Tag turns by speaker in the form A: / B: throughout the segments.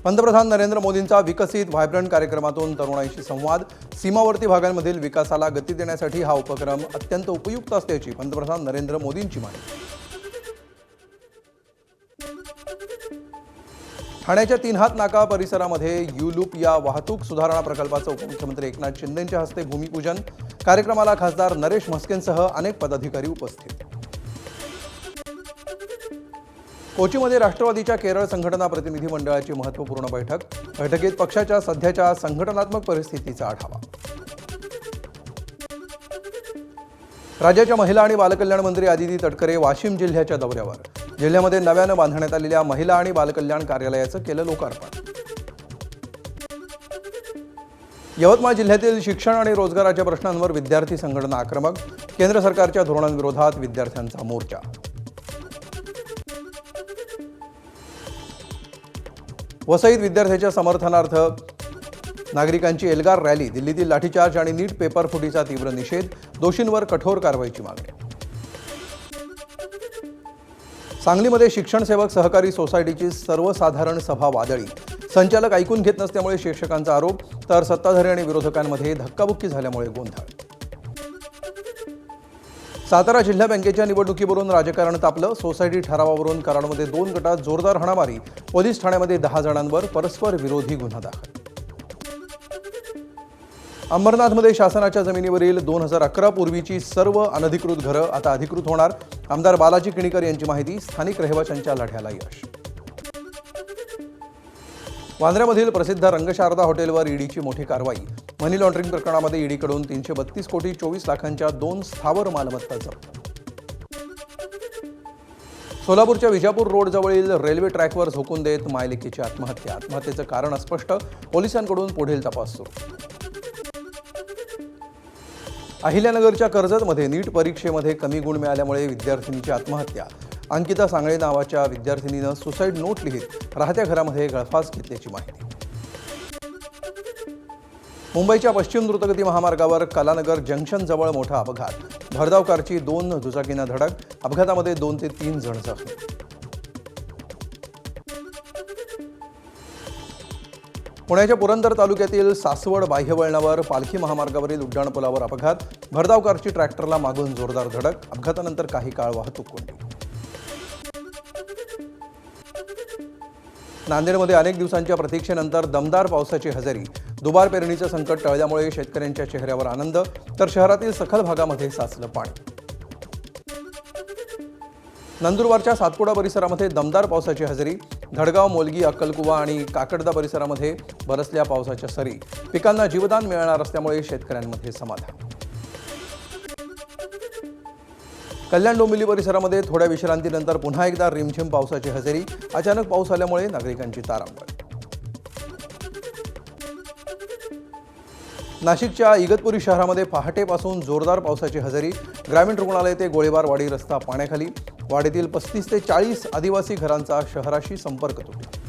A: पंतप्रधान नरेंद्र मोदींचा विकसित व्हायब्रंट कार्यक्रमातून तरुणाईशी संवाद, सीमावर्ती भागांमधील विकासाला गती देण्यासाठी हा उपक्रम अत्यंत उपयुक्त असल्याची पंतप्रधान नरेंद्र मोदींची माहिती. ठाण्याच्या 3 हात नाका परिसरामध्ये यू-लूप या वाहतूक सुधारणा प्रकल्पाचं उपमुख्यमंत्री एकनाथ शिंदेंच्या हस्ते भूमिपूजन. कार्यक्रमाला खासदार नरेश म्हस्केंसह अनेक पदाधिकारी उपस्थित. कोचीमध्ये राष्ट्रवादीच्या केरळ संघटना प्रतिनिधी मंडळाची महत्त्वपूर्ण बैठकीत पक्षाच्या सध्याच्या संघटनात्मक परिस्थितीचा आढावा. राज्याच्या महिला आणि बालकल्याण मंत्री आदिती तटकरे वाशिम जिल्ह्याच्या दौऱ्यावर. जिल्ह्यामध्ये नव्यानं बांधण्यात आलेल्या महिला आणि बालकल्याण कार्यालयाचं केलं लोकार्पण. यवतमाळ जिल्ह्यातील शिक्षण आणि रोजगाराच्या प्रश्नांवर विद्यार्थी संघटना आक्रमक. केंद्र सरकारच्या धोरणांविरोधात विद्यार्थ्यांचा मोर्चा. वसईत विद्यार्थ्यांच्या समर्थनार्थ नागरिकांची एल्गार रॅली. दिल्लीतील लाठीचार्ज आणि नीट पेपर फुटीचा तीव्र निषेध. दोषींवर कठोर कारवाईची मागणी. सांगलीमध्ये शिक्षण सेवक सहकारी सोसायटीची सर्वसाधारण सभा वादळी. संचालक ऐकून घेत नसल्यामुळे शिक्षकांचा आरोप, तर सत्ताधारी आणि विरोधकांमध्ये धक्काबुक्की झाल्यामुळे गोंधळ. सातारा जिल्हा बँकेच्या निवडणुकीवरून राजकारण तापलं. सोसायटी ठरावावरून कराडमध्ये 2 गटात जोरदार हाणामारी. पोलीस ठाण्यामध्ये 10 जणांवर परस्पर विरोधी गुन्हा दाखल. अंबरनाथमध्ये शासनाच्या जमिनीवरील 2011 पूर्वीची सर्व अनधिकृत घरं आता अधिकृत होणार. आमदार बालाजी किणीकर यांची माहिती. स्थानिक रहिवाशांच्या लढ्याला यश. वांद्र्यामधील प्रसिद्ध रंगशारदा हॉटेलवर ईडीची मोठी कारवाई. मनी लॉन्ड्रिंग प्रकरणामध्ये ईडीकडून 332 कोटी 24 लाखांच्या 2 स्थावर मालमत्ता जप्त. सोलापूरच्या विजापूर रोड जवळील रेल्वे ट्रॅकवर झोकून देत मायलेकीची आत्महत्या. आत्महत्येचं कारण अस्पष्ट. पोलिसांकडून पुढील तपास सुरू. अहिल्यानगरच्या कर्जतमध्ये नीट परीक्षेमध्ये कमी गुण मिळाल्यामुळे विद्यार्थिनीची आत्महत्या. अंकिता सांगळे नावाच्या विद्यार्थिनीनं सुसाईड नोट लिहित राहत्या घरामध्ये गळफास घेतल्याची माहिती. मुंबईच्या पश्चिम द्रुतगती महामार्गावर कलानगर जंक्शनजवळ मोठा अपघात. भरधाव कारची 2 दुचाकींना धडक. अपघातामध्ये 2 ते 3 जण जखमी. पुण्याच्या पुरंदर तालुक्यातील सासवड बाह्यवळणावर पालखी महामार्गावरील उड्डाणपुलावर अपघात. भरधाव कारची ट्रॅक्टरला मागून जोरदार धडक. अपघातानंतर काही काळ वाहतूक कोंडी. नांदेडमध्ये अनेक दिवसांच्या प्रतीक्षेनंतर दमदार पावसाची हजेरी. दुबार पेरणीचं संकट टळल्यामुळे शेतकऱ्यांच्या चेहऱ्यावर आनंद, तर शहरातील सखल भागामध्ये साचलं पाणी. नंदुरबारच्या सातपुडा परिसरामध्ये दमदार पावसाची हजेरी. धडगाव, मोलगी, अक्कलकुवा आणि काकडदा परिसरामध्ये बरसल्या पावसाच्या सरी. पिकांना जीवदान मिळणार असल्यामुळे शेतकऱ्यांमध्ये समाधान. कल्याण डोंबिवली परिसरामध्ये थोड्या विश्रांतीनंतर पुन्हा एकदा रिमझिम पावसाची हजेरी. अचानक पाऊस आल्यामुळे नागरिकांची तारांबळ. नाशिकच्या इगतपुरी शहरामध्ये पहाटेपासून जोरदार पावसाची हजेरी. ग्रामीण रुग्णालय ते गोळीबारवाडी रस्ता पाण्याखाली. वाडीतील 35 ते 40 आदिवासी घरांचा शहराशी संपर्क तुटला.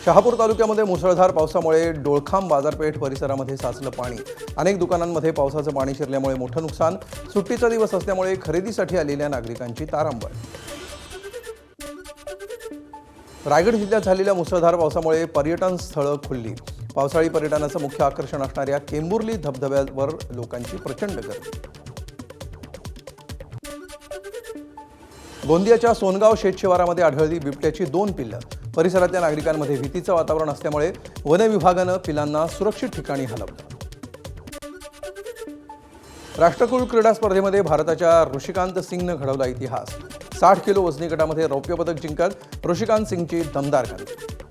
A: शहापूर तालुक्यामध्ये मुसळधार पावसामुळे डोळखाम बाजारपेठ परिसरामध्ये साचलं पाणी. अनेक दुकानांमध्ये पावसाचं पाणी शिरल्यामुळे मोठं नुकसान. सुट्टीचा दिवस असल्यामुळे खरेदीसाठी आलेल्या नागरिकांची तारांबळ. रायगड जिल्ह्यात झालेल्या मुसळधार पावसामुळे पर्यटन स्थळं खुलली. पावसाळी पर्यटनाचं मुख्य आकर्षण असणाऱ्या केंबुर्ली धबधब्यावर लोकांची प्रचंड गर्दी. गोंदियाच्या सोनगाव शेतशिवारामध्ये आढळली बिबट्याची 2 पिल्लं. परिसरातल्या नागरिकांमध्ये भीतीचं वातावरण असल्यामुळे वन विभागानं पिलांना सुरक्षित ठिकाणी हलवलं. राष्ट्रकुल क्रीडा स्पर्धेमध्ये भारताच्या ऋषिकांत सिंगनं घडवला इतिहास. 60 किलो वजनी गटामध्ये रौप्य पदक जिंकत ऋषिकांत सिंगची दमदार कामगिरी.